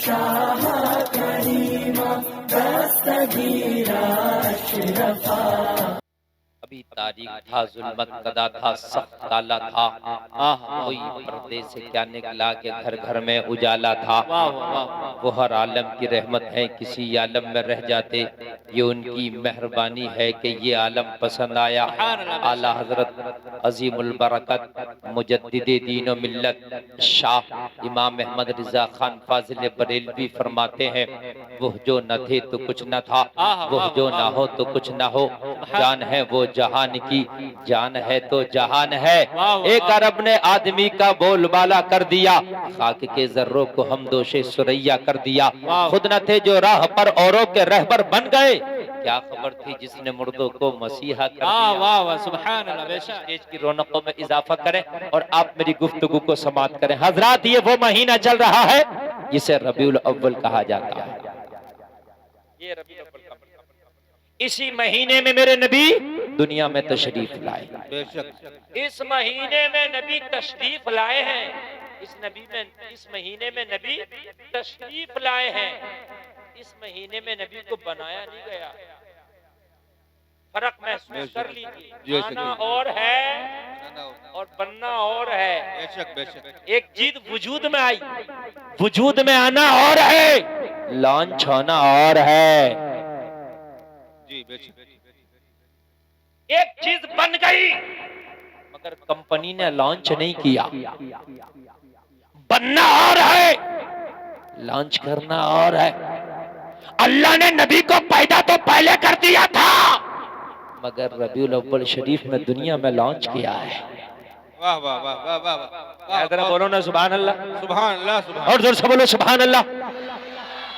شاہ کریمہ دستگیر اشرفا. ابھی تاریخ تھا، ظلمت قدا تھا، سخت کالا تھا، کوئی پردے سے کیا نکلا کہ گھر گھر میں اجالا تھا. وہ ہر عالم کی رحمت ہے، کسی عالم میں رہ جاتے، یہ ان کی مہربانی ہے کہ یہ عالم پسند آیا. اعلیٰ حضرت عظیم البرکت مجدد دین و ملت شاہ امام احمد رضا خان فاضل بریلوی فرماتے ہیں، وہ جو نہ تھے تو کچھ نہ تھا، وہ جو نہ ہو تو کچھ نہ ہو، جان ہے وہ جہان کی، جان ہے تو جہان ہے. ایک عرب نے آدمی کا بول بالا کر دیا، خاک کے ذروں کو حمدوش سریا کر دیا. خود نہ تھے جو راہ پر اوروں کے رہبر بن گئے، کیا خبر تھی جس نے مردوں کو مسیحا کر دیا. سبحان اللہ. بے شک اسٹیج کی رونقوں میں اضافہ کریں اور آپ میری گفتگو کو سماعت کریں. حضرات، یہ وہ مہینہ چل رہا ہے جسے ربیع الاول کہا جاتا ہے. یہ ربیع الاول کا اسی مہینے میں میرے نبی دنیا میں تشریف لائے. بے شک اس مہینے میں نبی تشریف لائے ہیں. اس مہینے میں نبی تشریف لائے ہیں. اس مہینے میں نبی کو بنایا نہیں گیا. فرق محسوس کر لیجیے. آنا اور ہے اور بننا اور ہے. بے شک بے شک. ایک چیز وجود میں آئی، وجود میں آنا اور ہے، لانچ ہونا اور ہے. جی بے شک. ایک چیز بن گئی مگر کمپنی نے لانچ نہیں کیا. بننا اور ہے، لانچ کرنا اور ہے. اللہ نے نبی کو پیدا تو پہلے کر دیا تھا مگر ربیع الاول شریف میں دنیا میں لانچ کیا ہے. واہ واہ واہ واہ واہ واہ. ذرا بولو نا سبحان اللہ. سبحان اللہ سبحان. اور زور سے بولو سبحان اللہ.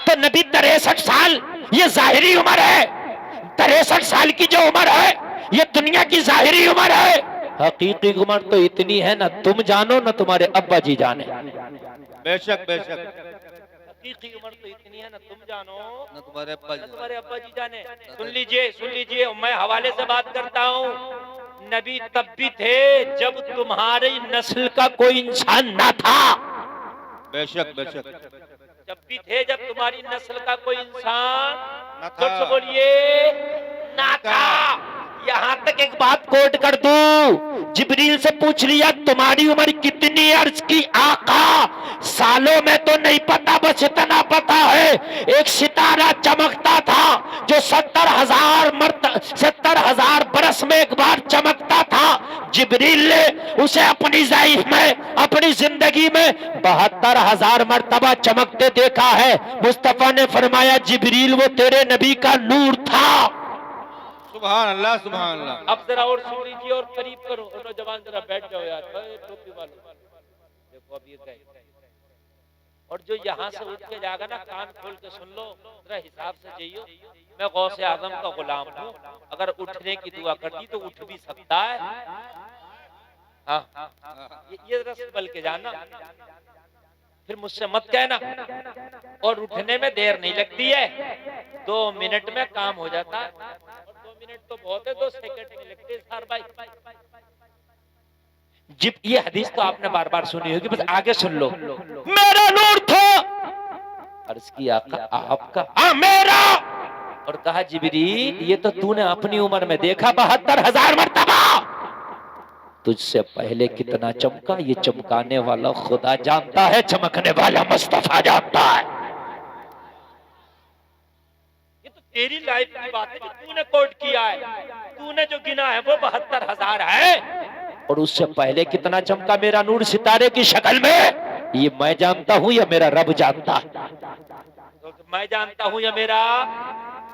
تو نبی 63 سال یہ ظاہری عمر ہے. 63 سال کی جو عمر ہے یہ دنیا کی ظاہری عمر ہے. حقیقی عمر تو اتنی ہے نہ تم جانو نہ تمہارے ابا جی جانے. بے شک بے شک. حقیقی عمر تو اتنی ہے نہ تم جانو نہ تمہارے ابا نہ تمہارے ابا جی جانے. سن لیجئے میں حوالے سے بات کرتا ہوں. نبی تب بھی تھے جب تمہاری نسل کا کوئی انسان نہ تھا. بے شک بے شک. جب بھی تھے جب تمہاری نسل کا کوئی انسان نہ تھا. سب سے بولیے نہ تھا. یہاں تک ایک بات کوٹ کر دوں، جبریل سے پوچھ لیا تمہاری عمر کتنی؟ عرض کی آقا سالوں میں تو نہیں پتا، بس اتنا پتا ہے ایک ستارہ چمکتا تھا جو 70,000 برس میں ایک بار چمکتا تھا. جبریل نے اسے اپنی ضعیف میں اپنی زندگی میں 72,000 مرتبہ چمکتے دیکھا ہے. مصطفیٰ نے فرمایا جبریل وہ تیرے نبی کا نور تھا. سبحان اللہ سبحان اللہ. اب ذرا اور سن لیجیے اور قریب کرو. نوجوان ذرا بیٹھ جاؤ یار. ٹوپی والو دیکھو اب یہ گئے. اور جو یہاں سے اٹھ کے جاگا نا کان کھول کے سن لو، ذرا حساب سے جائیو. میں غوث اعظم کا غلام ہوں، اگر اٹھنے کی دعا کرتی تو اٹھ بھی سکتا ہے. ہاں یہ ذرا سنبھل کے جانا، پھر مجھ سے مت کہنا. اور اٹھنے میں دیر نہیں لگتی ہے، 2 منٹ میں کام ہو جاتا ہے. 2 منٹ تو بہت ہے، 2 سیکنڈ نہیں لگتے سار بھائی. جب یہ حدیث تو آپ نے بار بار سنی ہوگی، بس آگے سن لو. میرا نور تھا. عرض کی آقا آپ کا؟ ہاں میرا. اور کہا جبریل یہ تو تو نے اپنی عمر میں دیکھا 72,000 مرتبہ. تجھ سے پہلے کتنا چمکا یہ چمکانے والا خدا جانتا ہے، چمکنے والا مصطفیٰ جانتا ہے. یہ تو تیری لائف کی بات ہے جو تو نے کوٹ کیا ہے. تو نے جو گنا ہے وہ 72,000 ہے. اور اس سے پہلے کتنا چمکا میرا نور ستارے کی شکل میں، یہ میں جانتا ہوں یا میرا رب جانتا ہے؟ میں جانتا ہوں یا میرا،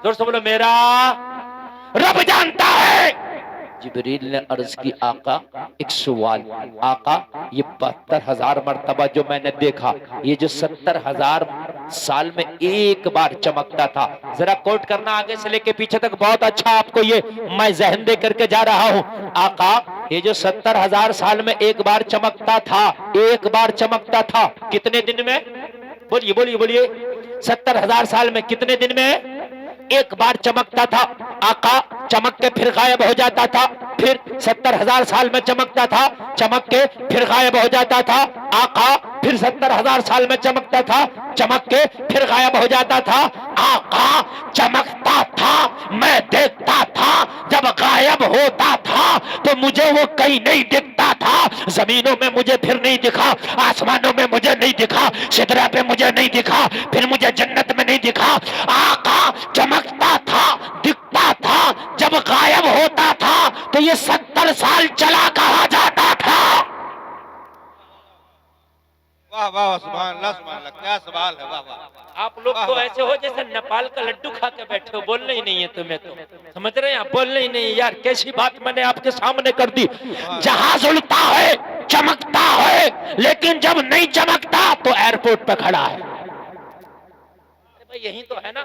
زور سے بولو، میرا رب جانتا ہے. جبریل نے عرض کی آقا ایک سوال. آقا یہ 72,000 مرتبہ جو میں نے دیکھا، یہ جو 70,000 سال میں ایک بار چمکتا تھا، ذرا کوٹ کرنا آگے سے لے کے پیچھے تک. بہت اچھا، آپ کو یہ میں ذہن دے کر کے جا رہا ہوں. آقا یہ جو 70,000 سال میں ایک بار چمکتا تھا، ایک بار چمکتا تھا، کتنے دن میں؟ بولیے بولیے بولیے. 70,000 سال میں کتنے دن میں ایک بار چمکتا تھا؟ آقا چمک کے پھر غائب ہو جاتا تھا. پھر 70,000 سال میں چمکتا تھا، چمک کے پھر غائب ہو جاتا تھا. آقا پھر 70,000 سال میں چمکتا تھا، چمک کے پھر غائب ہو جاتا تھا۔ آقا چمکتا تھا، میں دیکھتا تھا، جب غائب ہوتا تھا تو مجھے وہ کہیں نہیں دکھتا تھا، زمینوں میں مجھے پھر نہیں دکھا، آسمانوں میں مجھے نہیں دکھا، سدرہ پہ مجھے نہیں دکھا، پھر مجھے جنت میں نہیں دکھا۔ آقا چمکتا تھا، دکھتا تھا، جب غائب ہوتا تھا تو یہ 70 سال چلا کہا جاتا تھا۔ واہ واہ سبحان اللہ، کیا سوال ہے، واہ واہ۔ آپ لوگ تو ایسے ہو جیسے نیپال کا لڈو کھا کے بیٹھے ہو، بولنا ہی نہیں ہے تمہیں، تو سمجھ رہے ہیں آپ، بولنا ہی نہیں ہے یار، کیسی بات میں نے آپ کے سامنے کر دی۔ جہاز اڑتا ہے، چمکتا ہے، لیکن جب نہیں چمکتا تو ایئرپورٹ پہ کھڑا ہے۔ یہی تو ہے نا،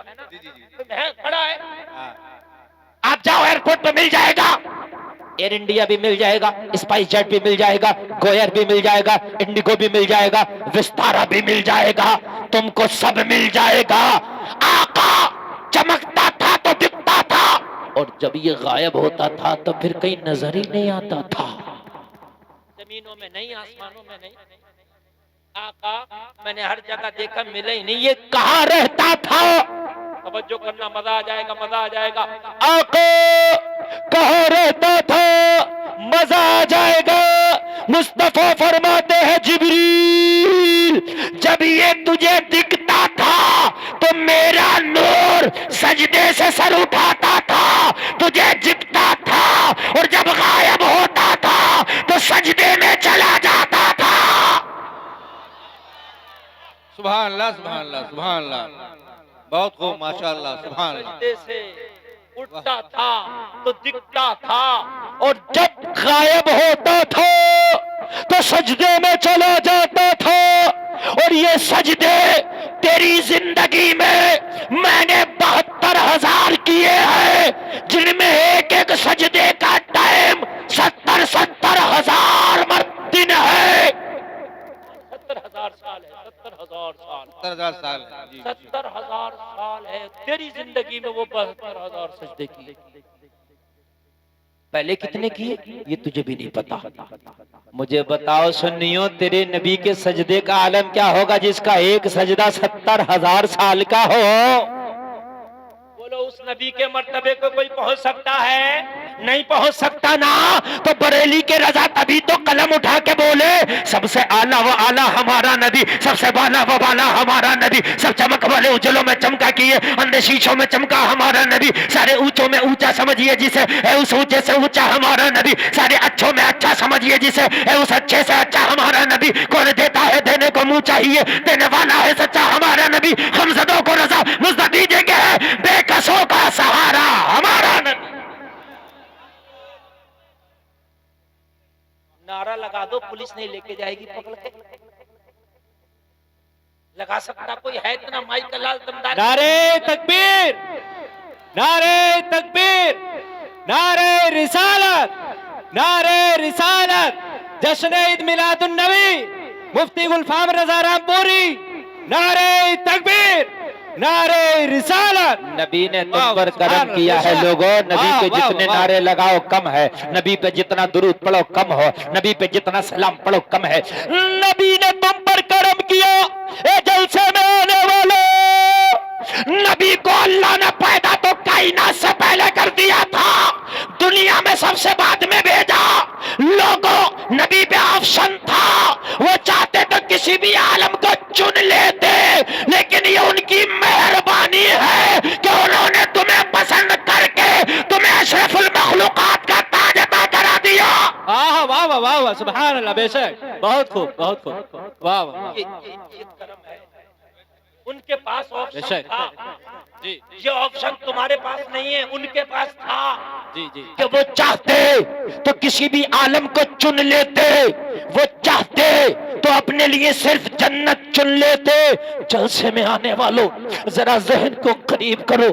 کھڑا ہے، آپ جاؤ ایئرپورٹ پہ مل جائے گا، ایئر انڈیا بھی مل جائے گا، اسپائس جیٹ بھی مل جائے گا، گوئر بھی مل جائے گا، انڈیگو بھی مل جائے گا، وستارا بھی مل جائے گا، تم کو سب مل جائے گا۔ آقا چمکتا تھا تو دکھتا تھا، اور جب یہ غائب ہوتا تھا تو پھر کہیں نظر ہی نہیں آتا تھا، زمینوں میں نہیں، آسمانوں میں نہیں۔ آقا میں نے ہر جگہ دیکھا، ملے ہی نہیں، یہ کہاں رہتا تھا؟ توجہ کرنا، مزہ آ جائے گا، مزہ آ جائے گا۔ آقا کہاں رہتا تھا؟ مزہ آ جائے گا۔ مصطفیٰ فرماتے ہیں جبریل جب یہ تجھے دکھتا تھا تو میرا نور سجدے سے سر اٹھاتا تھا، تجھے دکھتا تھا، اور جب غائب ہوتا تھا تو سجدے میں چلا جاتا تھا۔ سبحان اللہ سبحان اللہ سبحان اللہ، بہت خوب، ماشاءاللہ، سبحان اللہ۔ سجدے سے اٹھتا تھا تو دکھتا تھا، اور جب غائب ہوتا تھا تو سجدے میں چلا جاتا تھا۔ اور یہ سجدے تیری زندگی میں نے 72,000 کیے ہیں، جن میں ایک ایک سجدے کا ٹائم 70,000 دن ہے۔ 70,000 سال ہے، 70,000 سال، 70,000 سال، جی 70,000 سال ہے تیری زندگی میں، وہ 72,000 سجدے کیے۔ پہلے کتنے کیے یہ تجھے بھی نہیں پتا۔ مجھے بتاؤ سنیو، تیرے نبی کے سجدے کا عالم کیا ہوگا جس کا ایک سجدہ 70,000 سال کا ہو؟ بولو، اس نبی کے مرتبے کو کوئی پہنچ سکتا ہے؟ نہیں پہنچ سکتا نا۔ تو بریلی کے رضا تبھی تو قلم اٹھا کے بولے، سب سے اعلیٰ و اعلیٰ ہمارا نبی، سب سے بالا و بالا ہمارا نبی، سب چمک والے اجلوں میں چمکا کیے، اندھے شیشوں میں چمکا ہمارا نبی، سارے اونچوں میں اونچا سمجھیے جسے، اے اس اونچے سے اونچا ہمارا نبی، سارے اچھوں میں اچھا سمجھیے جسے، اے اس اچھے سے اچھا ہمارا نبی۔ کون دیتا ہے دینے کو منہ چاہیے، دینے والا ہے سچا ہمارا نبی، غمزدوں کو رضا مزد دیجیے گے، بے کسوں کا سہارا ہمارا نبی۔ نعرہ لگا دو، پولیس نہیں لے کے جائے گی پکڑ کے۔ لگا سکتا کوئی ہے اتنا مائک لال دمدار؟ نعرہ تکبیر، نعرہ تکبیر، نعرہ رسالت، نعرہ رسالت، جشن عید میلاد النبی، مفتی گلفام رضا رام پوری، نعرہ تکبیر، نعرہ رسالت۔ نبی نے تم پر کرم کیا ہے لوگوں، نبی پہ جتنے نعرے لگاؤ کم ہے، نبی پہ جتنا درود پڑھو کم ہو، نبی پہ جتنا سلام پڑھو کم ہے۔ نبی نے تم پر کرم کیا، اے جلسے میں آنے والے، نبی کو اللہ نے پیدا تو کائنات سے پہلے کر دیا تھا، دنیا میں سب سے بعد میں بھیجا۔ لوگوں نبی پہ آپشن تھا، وہ چاہتے تو کسی بھی عالم کو چن لیتے، لیکن یہ ان کی مہربانی ہے کہ انہوں نے تمہیں پسند کر کے تمہیں اشرف المخلوقات کا تاج عطا کرا دیا۔ واہ واہ واہ واہ واہ، سبحان اللہ، بے شک، بہت خوب، بہت خوب، واہ واہ، یہ کرم ہے۔ ان کے پاس بے آپشن شک، تھا، جی یہ آپشن تمہارے پاس نہیں ہے، ان کے پاس تھا جی جی، کہ وہ چاہتے تو کسی بھی عالم کو چن لیتے، وہ چاہتے تو اپنے لیے صرف جنت چن لیتے۔ جلسے میں آنے والوں ذرا ذہن کو قریب کرو،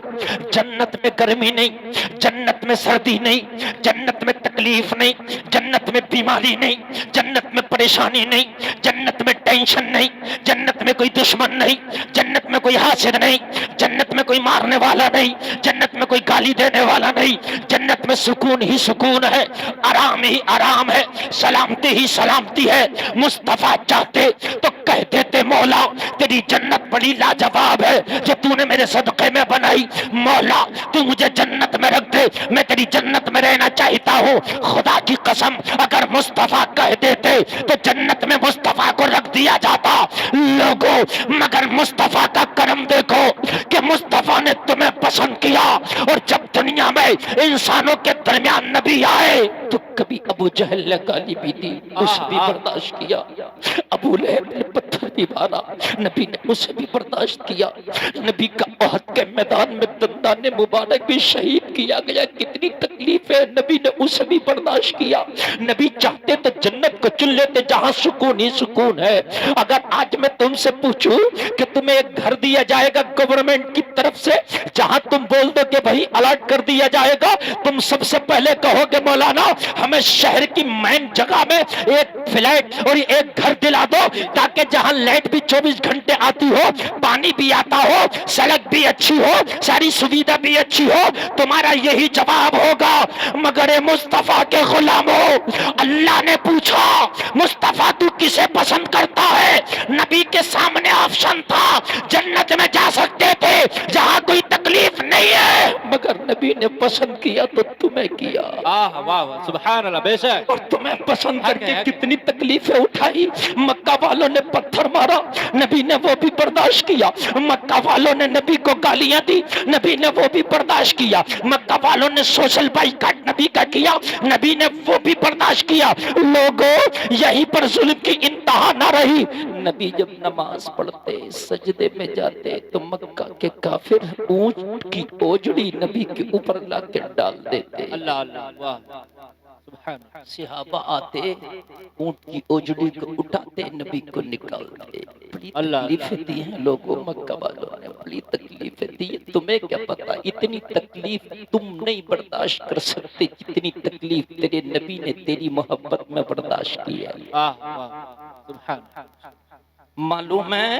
جنت میں گرمی نہیں، جنت میں سردی نہیں، جنت میں تکلیف نہیں، جنت میں بیماری نہیں، جنت میں پریشانی نہیں، جنت میں ٹینشن نہیں، جنت میں کوئی دشمن نہیں، جنت میں کوئی حاسد نہیں، جنت میں کوئی مارنے والا نہیں، جنت میں کوئی گالی دینے والا نہیں، جنت میں سکون ہی سکون ہے، آرام ہی آرام ہے، سلامتی ہی سلامتی ہے۔ مصطفیٰ چاہتے تو کہہ دیتے مولا تیری جنت بڑی لاجواب ہے جو تو نے میرے صدقے میں بنائی، مولا تو مجھے جنت میں رکھ دے، میں تیری جنت میں رہنا چاہتا ہوں۔ خدا کی قسم اگر مصطفیٰ کہہ دیتے تو جنت میں مصطفیٰ کو رکھ دیا جاتا۔ لوگوں مگر مصطفیٰ کا کرم دیکھو کہ مصطفیٰ نے تمہیں پسند کیا، اور جب دنیا میں انسانوں کے درمیان نبی آئے تو کبھی ابو جہل نے گالی بھی دی، اسے بھی برداشت کیا، ابو لہب نے پتھر بھی مارا، نبی نے اسے بھی برداشت کیا، نبی کا احد کے میدان میں دندان مبارک بھی شہید کیا گیا، کتنی تکلیف ہے، نبی نے اسے بھی برداشت کیا۔ نبی چاہتے تو جنت کو چن لیتے جہاں سکون ہی سکون ہے۔ اگر آج میں تم سے پوچھوں کہ تمہیں ایک گھر دیا جائے گا گورنمنٹ کی طرف سے جہاں تم بول دو کہ بھائی الاٹ کر دیا جائے گا، تم سب سے پہلے کہو گے مولانا ہمیں شہر کی مین جگہ میں ایک فلیٹ اور ایک گھر دلا دو تاکہ جہاں لائٹ بھی 24 گھنٹے آتی ہو، پانی بھی آتا ہو، سڑک بھی اچھی ہو، ساری سویدھا بھی اچھی ہو، تمہارا یہی جواب ہوگا۔ مگر مصطفیٰ کے غلاموں، اللہ نے پوچھا مصطفیٰ تو کسے پسند کرتا ہے؟ نبی کے سامنے آپشن تھا، جنت میں جا سکتے تھے جہاں کوئی تکلیف نہیں ہے، مگر نبی نے پسند کیا تو تمہیں کیا، واہ واہ سبحان اللہ، بے شک اور تمہیں پسند کر کے کتنی تکلیفیں اٹھائی۔ مکہ والوں نے پتھر مارا، نبی نے وہ بھی برداشت کیا، مکہ والوں نے نبی کو گالیاں دی، نبی نے وہ بھی برداشت کیا، مکہ والوں نے سوشل بائیکاٹ نبی کا کیا، نبی نے وہ بھی برداشت کیا۔ لوگوں یہیں پر ظلم کی انتہا نہ رہی، نبی جب نماز پڑھتے سجدے میں جاتے تو مکہ کے کافر اونٹ کی اوجڑی نبی کے اوپر لا کے ڈال دیتے، اللہ اللہ، واہ سبحان اللہ۔ صحابہ آتے اونٹ کی اوجڑی کو اٹھاتے نبی کو نکالتے۔ بڑی تکلیفیں دی ہیں لوگوں، مکہ والوں نے بڑی تکلیفیں دی ہیں، تمہیں کیا پتا اتنی تکلیف تم نہیں برداشت کر سکتے جتنی تکلیف تیرے نبی نے تیری محبت میں برداشت کی ہے۔ سبحان معلوم ہے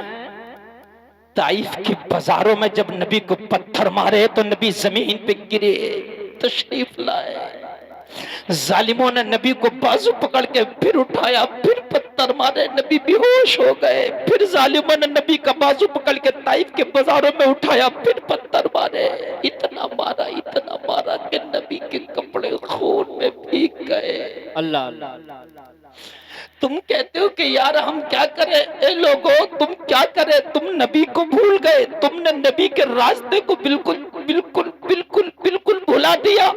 طائف کے بازاروں میں جب نبی کو پتھر مارے تو نبی زمین پہ گرے، تشریف لائے، ظالموں نے نبی کو بازو پکڑ کے پھر اٹھایا، پھر پتھر مارے، نبی بے ہوش ہو گئے، پھر ظالموں نے نبی کا بازو پکڑ کے طائف کے بازاروں میں اٹھایا، پھر پتھر مارے، اتنا مارا کہ نبی کے کپڑے خون میں بھیگ گئے۔ اللہ اللہ، تم کہتے ہو کہ یار ہم کیا کریں؟ اے لوگوں تم کیا کریں؟ تم نبی کو بھول گئے، تم نے نبی کے راستے کو بالکل بالکل بالکل بالکل بھلا دیا۔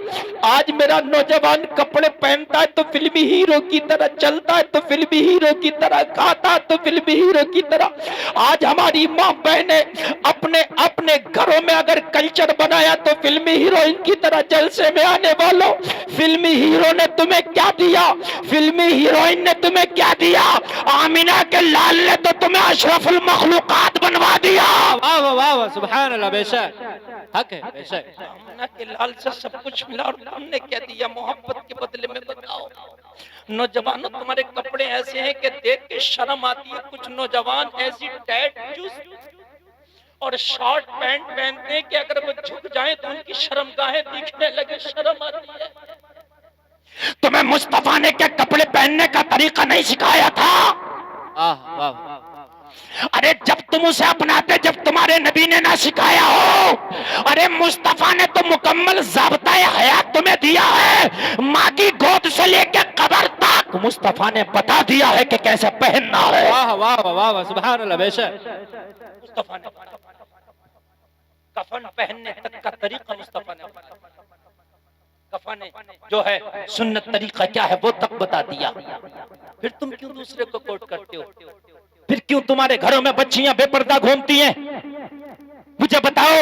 آج میرا نوجوان کپڑے پہنتا ہے تو فلمی ہیرو کی طرح چلتا ہے، تو فلمی ہیرو کی طرح کھاتا ہے، تو فلمی ہیرو کی طرح۔ آج ہماری ماں بہنیں اپنے اپنے گھروں میں اگر کلچر بنایا تو فلمی ہیروئن کی طرح جلسے میں آنے والوں، فلمی ہیرو نے تمہیں کیا دیا؟ فلمی ہیروئن نے تمہیں کیا دیا؟ آمینہ کے لال نے تو تمہیں اشرف المخلوقات بنوا دیا۔ واہ واہ واہ سبحان اللہ، بے شک حق ہے، بے شک آمینہ کے لال سے سب کچھ ملا اور تم نے کیا دیا محبت کے بدلے میں؟ بتاؤ نوجوانوں، تمہارے کپڑے ایسے ہیں کہ دیکھ کے شرم آتی ہے۔ کچھ نوجوان ایسی ٹائٹ جوس اور شارٹ پینٹ پہنتے ہیں کہ اگر وہ جھک جائیں تو ان کی شرمگاہیں دکھنے لگے، شرم آتی ہے۔ تمہیں مصطفیٰ نے کیا کپڑے پہننے کا طریقہ نہیں سکھایا تھا؟ واہ ارے جب تم اسے اپناتے، جب تمہارے نبی نے نہ سکھایا ہو، ارے مصطفیٰ نے تو مکمل ضابطۂ حیات تمہیں دیا ہے، ماں کی گود سے لے کے قبر تک مصطفیٰ نے بتا دیا ہے کہ کیسے پہننا ہے۔ واہ واہ واہ سبحان اللہ، بے شک مصطفیٰ نے کفن پہننے تک کا طریقہ مصطفیٰ نے کفن جو ہے سنت طریقہ کیا ہے وہ تک بتا دیا۔ پھر تم کیوں دوسرے کو کوٹ کرتے ہو؟ پھر کیوں تمہارے گھروں میں بچیاں بے پردہ گھومتی ہیں؟ مجھے بتاؤ،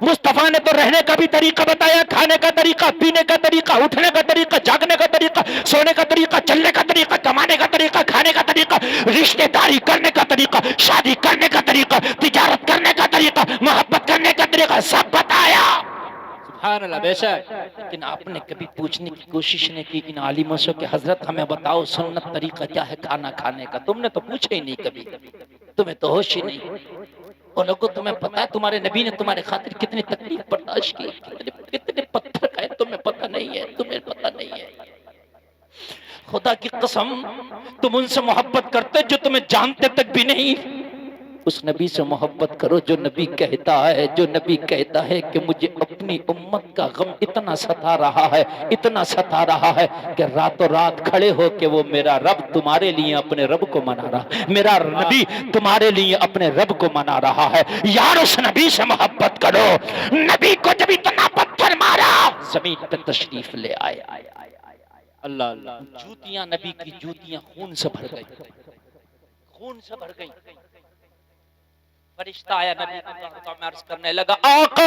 مصطفیٰ نے تو رہنے کا بھی طریقہ بتایا، کھانے کا طریقہ، پینے کا طریقہ، اٹھنے کا طریقہ، جاگنے کا طریقہ، سونے کا طریقہ، چلنے کا طریقہ، کمانے کا طریقہ، کھانے کا طریقہ، رشتہ داری کرنے کا طریقہ، شادی کرنے کا طریقہ، تجارت کرنے کا طریقہ، محبت کرنے کا طریقہ، سب بتایا۔ سبحان اللہ، بے شک لیکن آپ نے کبھی پوچھنے کی کوشش نہیں کی ان عالموں سے کہ حضرت ہمیں بتاؤ سنت طریقہ کیا ہے کھانا کھانے کا؟ تم نے تو پوچھا ہی نہیں کبھی، تمہیں تو ہوش ہی نہیں۔ اور لوگوں تمہیں پتا ہے تمہارے نبی نے تمہارے خاطر کتنی تکلیف برداشت کی، کتنے پتھر کھائے، تمہیں پتہ نہیں ہے، تمہیں پتہ نہیں ہے۔ خدا کی قسم تم ان سے محبت کرتے جو تمہیں جانتے تک بھی نہیں. اس نبی سے محبت کرو جو نبی کہتا ہے کہ مجھے اپنی امت کا غم اتنا ستا رہا ہے کہ راتوں رات کھڑے ہو کے وہ میرا رب تمہارے لیے اپنے رب کو منا رہا، میرا نبی تمہارے لیے اپنے رب کو منا رہا ہے. یار اس نبی سے محبت کرو. نبی کو جب اتنا پتھر مارا زمین پہ تشریف لے آئے. اللہ اللہ. جوتیاں نبی کی جوتیاں خون سے بھر گئی. فرشتہ آیا نبی کو عرض کرنے لگا آقا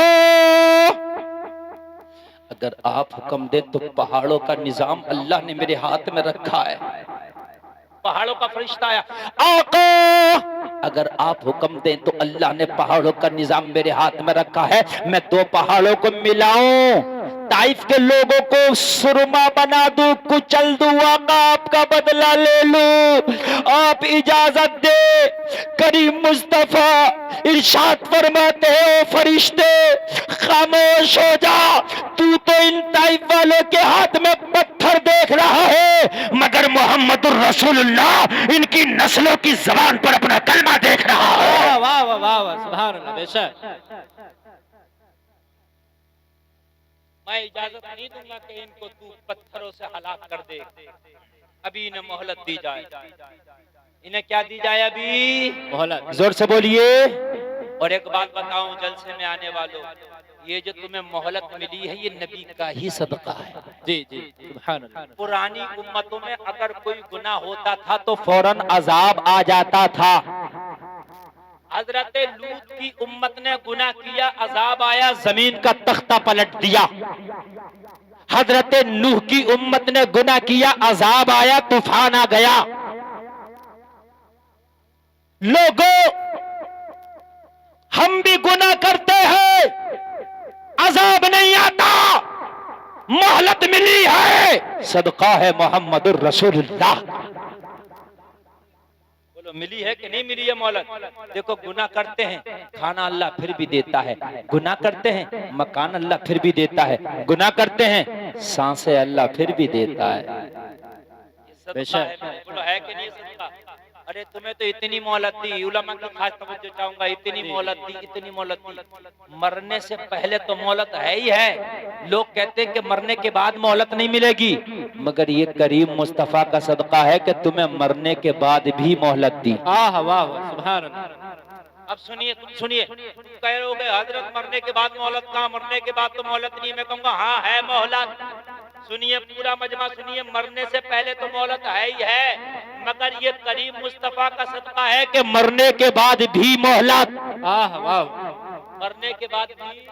اگر آپ حکم دیں تو پہاڑوں کا نظام اللہ نے میرے ہاتھ میں رکھا ہے. پہاڑوں کا فرشتہ آیا آقا اگر آپ حکم دیں تو اللہ نے پہاڑوں کا نظام میرے ہاتھ میں رکھا ہے. میں 2 پہاڑوں کو ملاؤں، طائف کے لوگوں کو سرما بنا دوں، کچل دوں، آقا آپ کا بدلہ لے لوں. آپ اجازت دے. کریم مصطفیٰ ارشاد فرماتے ہیں او فرشتے خاموش ہو جا، تو ان طائف والوں کے ہاتھ میں پتھر دیکھ رہا ہے مگر محمد الرسول اللہ ان کی نسلوں کی زبان پر اپنا کلمہ دیکھ رہا ہے. واہ واہ واہ واہ سبحان اللہ. بے شک میں اجازت نہیں دوں گا کہ ان کو تو پتھروں سے ہلاک کر دے. ابھی انہیں مہلت دی جائے. انہیں کیا دی جائے؟ ابھی مہلت. زور سے بولیے. اور ایک بات بتاؤں جلسے میں آنے والوں، یہ جو تمہیں مہلت ملی ہے یہ نبی کا ہی صدقہ ہے. جی جی سبحان اللہ. پرانی امتوں میں اگر کوئی گناہ ہوتا تھا تو فوراً عذاب آ جاتا تھا. حضرت لوط کی امت نے گناہ کیا، عذاب آیا، زمین کا تختہ پلٹ دیا. حضرت نوح کی امت نے گناہ کیا، عذاب آیا، طوفان آ گیا. لوگوں ہم بھی گناہ کرتے ہیں، عذاب نہیں آتا، مہلت ملی ہے، صدقہ ہے محمد الرسول اللہ. بولو ملی ہے کہ نہیں ملی ہے مہلت؟ دیکھو گناہ کرتے ہیں کھانا اللہ پھر بھی دیتا ہے، گناہ کرتے ہیں مکان اللہ پھر بھی دیتا ہے، گناہ کرتے ہیں سانسیں اللہ پھر بھی دیتا ہے. بے شک. بولو ہے کہ نہیں صدقہ؟ ارے تمہیں تو اتنی مہلت دی، علماء کی خاص توجہ چاہوں گا، اتنی مہلت دی. مرنے سے پہلے تو مہلت ہے ہی ہے. لوگ کہتے ہیں کہ مرنے کے بعد مہلت نہیں ملے گی، مگر یہ کریم مصطفیٰ کا صدقہ ہے کہ تمہیں مرنے کے بعد بھی مہلت دی. واہ واہ سبحان اللہ. اب سنیے کہہ رہے ہو گے حضرت مرنے کے بعد مہلت کہاں؟ مرنے کے بعد تو مہلت نہیں. میں کہوں گا ہاں ہے مہلت. سنیے پورا مجمع سنیے، مرنے سے پہلے تو مہلت ہے ہی ہے، مگر یہ کریم مصطفیٰ کا صدقہ ہے کہ مرنے کے بعد بھی مہلت. مرنے کے بعد بھی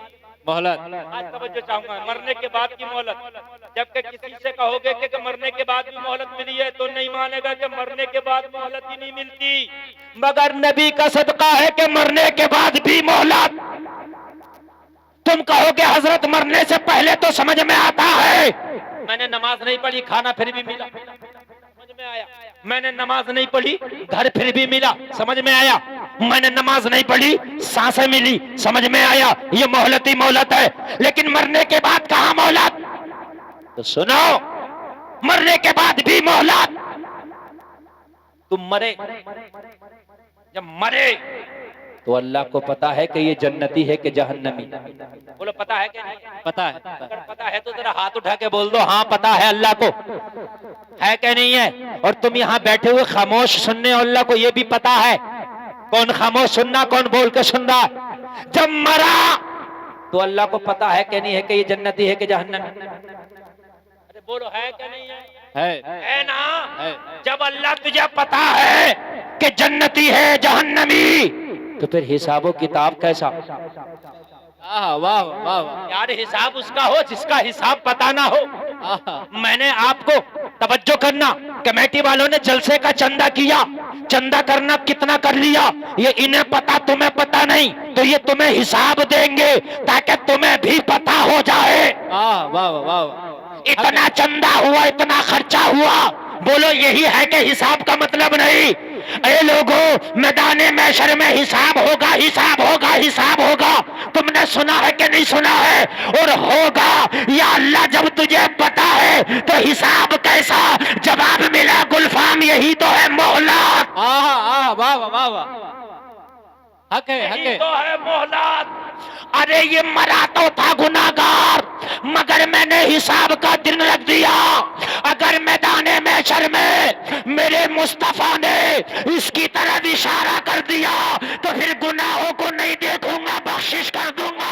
مہلت. آج توجہ چاہوں گا، مرنے کے بعد کی مہلت. جبکہ کسی سے کہو گے کہ مرنے کے بعد بھی مہلت ملی ہے تو نہیں مانے گا کہ مرنے کے بعد مہلت ہی نہیں ملتی. مگر نبی کا صدقہ ہے کہ مرنے کے بعد بھی مہلت. تم کہو گے حضرت مرنے سے پہلے تو سمجھ میں آتا ہے، میں نے نماز نہیں پڑھی کھانا پھر بھی ملا، سمجھ میں آیا. میں نے نماز نہیں پڑھی گھر پھر بھی ملا، سمجھ میں آیا. میں نے نماز نہیں پڑھی سانسیں ملی، سمجھ میں آیا. یہ مہلت ہی مہلت ہے. لیکن مرنے کے بعد کہاں مہلت؟ تو سنو، مرنے کے بعد بھی مہلت. تم مرے، جب مرے تو اللہ کو پتا ہے کہ یہ جنتی ہے کہ جہنمی. بولو پتا ہے کہ نہیں؟ پتا ہے. اگر پتا ہے تو ذرا ہاتھ اٹھا کے بول دو ہاں پتا ہے اللہ کو. ہے کہ نہیں ہے؟ اور تم یہاں بیٹھے ہوئے خاموش سننے اللہ کو یہ بھی پتا ہے. کون خاموش سننا، کون بول کے سن رہا؟ جب مرا تو اللہ کو پتا ہے کہ نہیں ہے کہ یہ جنتی ہے کہ جہنمی؟ ارے بولو ہے کہ نہیں ہے؟ ہے نا. جب اللہ تجھے پتا ہے کہ جنتی ہے جہنمی تو پھر حساب و کتاب کیسا؟ واہ واہ. یار حساب اس کا ہو جس کا حساب پتا نہ ہو. میں نے آپ کو توجہ کرنا، کمیٹی والوں نے جلسے کا چندہ کیا، چندہ کرنا کتنا کر لیا یہ انہیں پتا تمہیں پتا نہیں، تو یہ تمہیں حساب دیں گے تاکہ تمہیں بھی پتا ہو جائے. واہ واہ. اتنا چندہ ہوا، اتنا خرچہ ہوا. بولو یہی ہے کہ حساب کا مطلب نہیں. اے لوگوں میدان محشر میں حساب ہوگا، حساب ہوگا، حساب ہوگا، تم نے سنا ہے کہ نہیں سنا ہے؟ اور ہوگا یا اللہ جب تجھے پتا ہے تو حساب کیسا؟ جواب ملا گلفام یہی تو ہے مہلت، واہ واہ واہ واہ، حق ہے حق یہی ہے. تو ہے مہلت۔ ارے یہ مرا تو تھا گناہگار مگر میں نے حساب کا دن رکھ دیا، اگر میدان محشر میں میرے مصطفیٰ نے اس کی طرف اشارہ کر دیا تو پھر گناہوں کو نہیں دیکھوں گا، بخشش کر دوں گا۔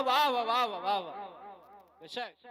واہ واہ واہ واہ واہ واہ، بے شک